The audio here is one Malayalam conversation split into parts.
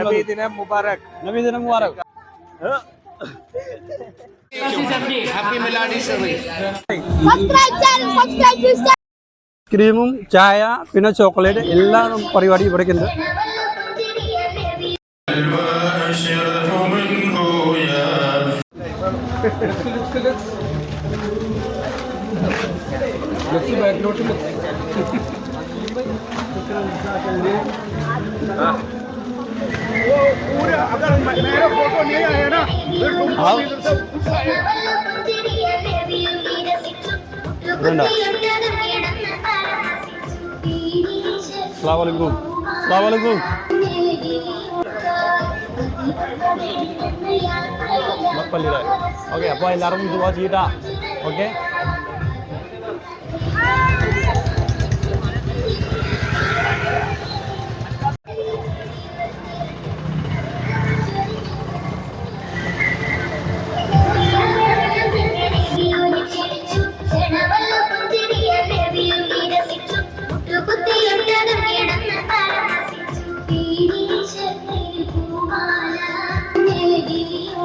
नबी दिन मुबारक हैप्पी मिलादी सर्विस ക്രീമും ചായ പിന്നെ ചോക്ലേറ്റ് എല്ലാ പരിപാടി ഇവിടേക്ക് ഉണ്ട്. अगर मेरा फोटो नहीं आया ना ഓക്കെ, അപ്പോൾ എല്ലാവരും ദുആ ചെയ്യട്ടാ. ഓക്കെ,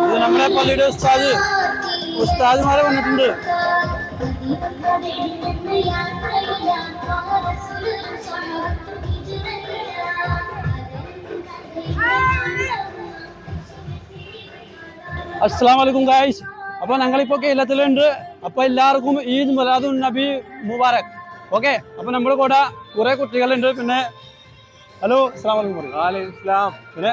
ഇത് നമ്മുടെ പള്ളിയുടെ ഉസ്താദ്മാരെ വന്നിട്ടുണ്ട്. അസ്സലാമു അലൈക്കും ഗായ്സ്. അപ്പോൾ ഞങ്ങളിപ്പോൾ കേരളത്തിലുണ്ട്. അപ്പോൾ എല്ലാവർക്കും ഈദ് മിലാദുൻ നബി മുബാറക്. ഓക്കെ, അപ്പോൾ നമ്മുടെ കൂടെ കുറേ കുട്ടികളുണ്ട്. പിന്നെ ഹലോ, അസ്സലാമു അലൈക്കും. പിന്നെ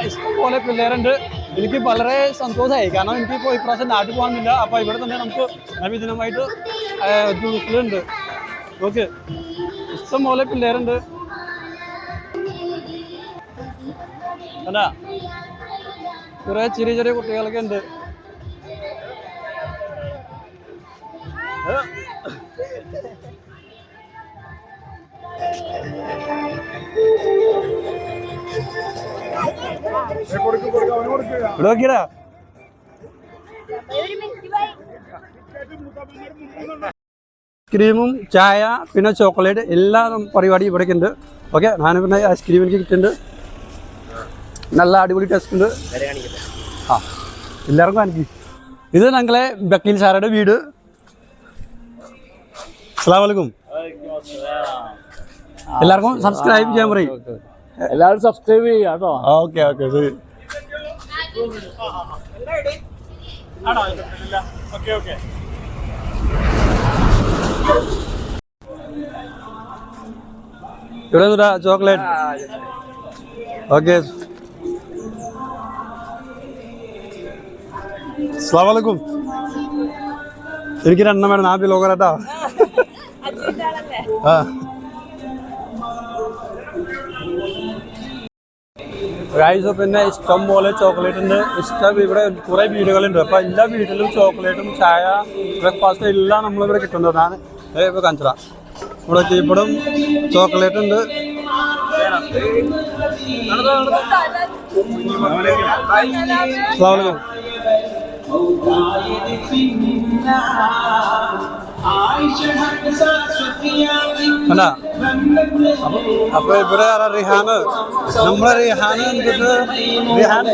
ഇഷ്ടംപോലെ പിള്ളേരുണ്ട്. എനിക്ക് വളരെ സന്തോഷമായി, കാരണം എനിക്കിപ്പോൾ ഇപ്രാവശ്യം നാട്ടിൽ പോകാനില്ല. അപ്പോൾ ഇവിടെ തന്നെ നമുക്ക് നബിദിനമായിട്ട് ജ്യൂസിലുണ്ട്. ഓക്കെ, ഇഷ്ടംപോലെ പിള്ളേരുണ്ട്. അല്ല, കുറേ ചെറിയ ചെറിയ കുട്ടികളൊക്കെ ഉണ്ട്. ക്രീമും ചായ പിന്നെ ചോക്ലേറ്റ് എല്ലാ പരിപാടി ഇവിടേക്ക് ഉണ്ട്. ഓക്കെ, ഞാൻ പിന്നെ ഐസ്ക്രീം എനിക്ക് കിട്ടുന്നുണ്ട്. നല്ല അടിപൊളി ടേസ്റ്റ് ഉണ്ട്. ആ, എല്ലാവർക്കും കാണിക്കും. ഇത് ഞങ്ങളെ വക്കീൽ സാറുടെ വീട്. അസ്സലാമു അലൈക്കും. എല്ലാവർക്കും സബ്സ്ക്രൈബ് ചെയ്യാൻ പറയും. എല്ലാവരും സബ്സ്ക്രൈബ് ചെയ്യാം കേട്ടോ. ഓക്കെ ഓക്കെ, ശരി. ഇവിടെ ചോക്ലേറ്റ്. ഓക്കെ, അസ്സലാമു അലൈക്കും. എനിക്ക് രണ്ടെണ്ണം വേണം. നാപ്പി ലോകരാട്ടാ. ആ, ഗൈസ്, പിന്നെ ഇഷ്ടം പോലെ ചോക്ലേറ്റ് ഉണ്ട്. ഇവിടെ കുറേ വീടുകളുണ്ട്. അപ്പോൾ എല്ലാ വീട്ടിലും ചോക്ലേറ്റും ചായ ബ്രേക്ക്ഫാസ്റ്റ് എല്ലാം നമ്മളിവിടെ കിട്ടുന്നുണ്ട്. ഞാൻ ഇപ്പോൾ കാണിച്ചതാ. ഇവിടെ ഇപ്പോഴും ചോക്ലേറ്റ് ഉണ്ട്. അസ്സലാമു അല്ല, അപ്പൊ ഇവിടെ റിഹാന്, നമ്മളെ റിഹാന് എന്നിട്ട് റിഹാൻ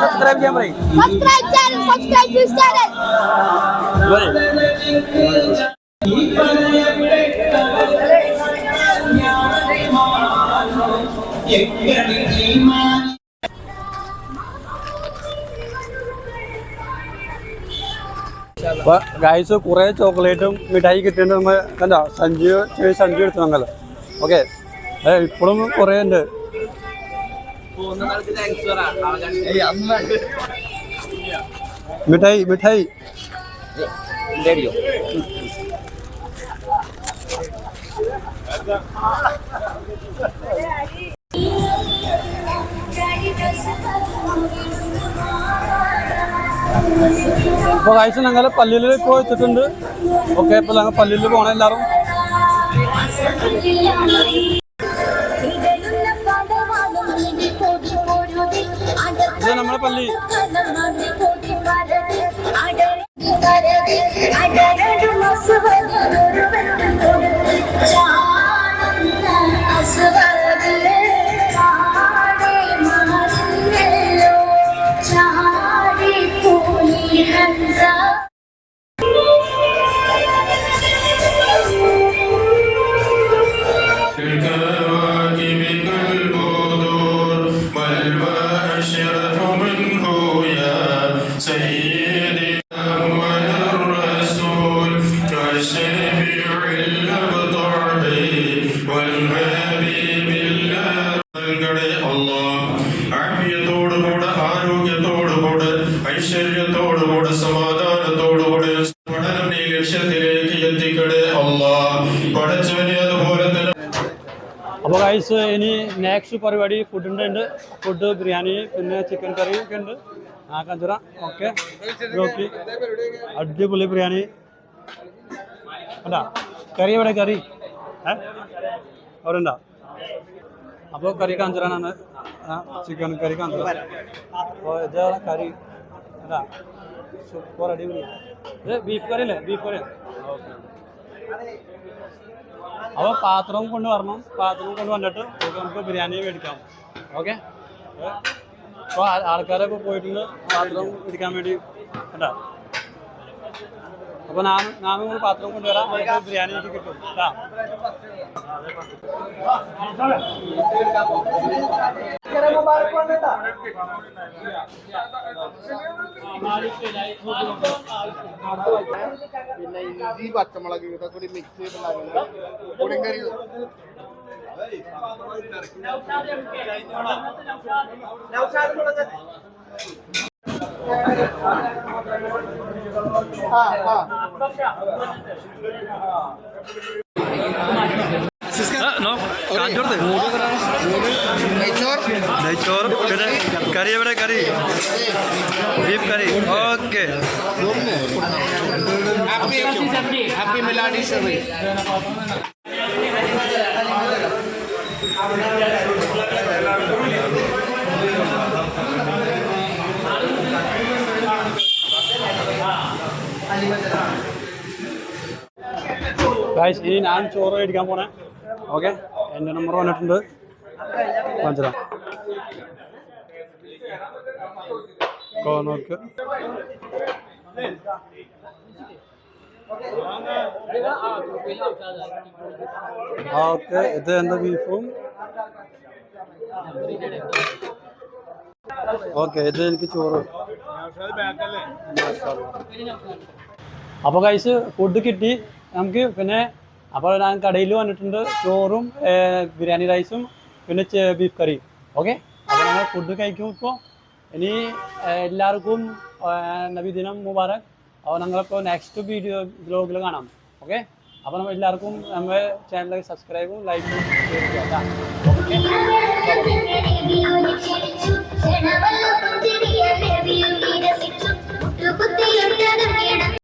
സബ്സ്ക്രൈബ് ചെയ്യാൻ പറയും. അപ്പോൾ ഗൈസ്, കുറേ ചോക്ലേറ്റും മിഠായി കിട്ടിയിട്ട് നമ്മൾ കണ്ടോ സഞ്ചി എടുത്തു ഞങ്ങൾ. ഓക്കെ, ഇപ്പോഴും കുറേ ഉണ്ട്. മിഠായി മിഠായി അപ്പോൾ കഴിച്ച് ഞങ്ങൾ പള്ളിയിൽ ഇപ്പോൾ എത്തിയിട്ടുണ്ട്. ഓക്കെ, ഇപ്പോൾ ഞങ്ങൾ പള്ളിയിൽ പോകണം എല്ലാവരും. ഇത് നമ്മുടെ പള്ളി. ആരോഗ്യത്തോടുകൂടെ ആരോഗ്യത്തോടുകൂടെ ഐശ്വര്യത്തോടുകൂടെ സമാധാനത്തോടുകൂടെ പഠനം നീ ലക്ഷ്യത്തിലേക്ക് എത്തിക്കണേ അല്ലാഹ്. പഠിച്ചവനെ അതുപോലെ തന്നെ. അപ്പോൾ ഗൈസ് ഇനി നെക്സ്റ്റ് പരിപാടി ഫുഡിൻ്റെ ഉണ്ട്. ഫുഡ് ബിരിയാണി പിന്നെ ചിക്കൻ കറി ഒക്കെ ഉണ്ട്. ആ കഞ്ചറ ഓക്കെ ഓക്കെ അടിപൊളി ബിരിയാണി അല്ല കറി എവിടെ കറി അവിടെ ഉണ്ടോ? അപ്പോൾ കറി കാഞ്ചറാണ്. ചിക്കൻ കറി കാഞ്ചറ. അപ്പോൾ ഇതാണ് കറി അല്ല സൂപ്പർ അടിപൊളി. ഇത് ബീഫ് കറി അല്ലേ? ബീഫ് കറി ഓക്കെ. അപ്പോൾ പാത്രം കൊണ്ട് വരണം. പാത്രം കൊണ്ട് വന്നിട്ട് നമുക്ക് ബിരിയാണി മേടിക്കാം. ഓക്കെ. അപ്പോൾ ആൾക്കാരൊക്കെ പോയിട്ടുണ്ട് പാത്രം മേടിക്കാൻ വേണ്ടി കേട്ടോ. അപ്പോൾ നാം കൂടി പാത്രം കൊണ്ടുവരാം. നമുക്ക് ബിരിയാണി കിട്ടും കേട്ടോ. പിന്നെ ഇഞ്ചി പച്ചമുളക് ഇതൊക്കെ കൂടി മിക്സ് ചെയ്തിട്ടുണ്ടാകുന്നത് പുളിങ്കറി. നെയ്ച്ചോറ് പിന്നെ കറി എവിടെ? കറി ബീഫ് കറി ഓക്കെ. ഹാപ്പി മിലാദി ഷെറീഫ്. ഗൈസ് ഇനി ഞാൻ ചോറ് മേടിക്കാൻ പോണേ. ഓക്കെ, എൻ്റെ നമ്പർ വന്നിട്ടുണ്ട്. കാണിച്ചതാ നോക്ക്. ഓക്കെ, ഇത് എൻ്റെ ബീഫും. ഓക്കെ, ഇത് എനിക്ക് ചോറ്. അപ്പോൾ ഗൈസ് ഫുഡ് കിട്ടി നമുക്ക്. പിന്നെ അപ്പോൾ ഞാൻ കടയിൽ വന്നിട്ടുണ്ട്. ചോറും ബിരിയാണി റൈസും പിന്നെ ബീഫ് കറി. ഓക്കെ, അപ്പോൾ ഞങ്ങൾ ഫുഡ് കഴിക്കും. ഇപ്പോൾ ഇനി എല്ലാവർക്കും നബിദിനം മുബാറക്. അപ്പോൾ ഞങ്ങളിപ്പോൾ നെക്സ്റ്റ് വ്ലോഗിൽ കാണാം. ഓക്കെ, അപ്പോൾ നമ്മൾ എല്ലാവർക്കും നമ്മുടെ ചാനൽ സബ്സ്ക്രൈബും ലൈക്കും ഷെയർ ചെയ്യാം. ഓക്കെ.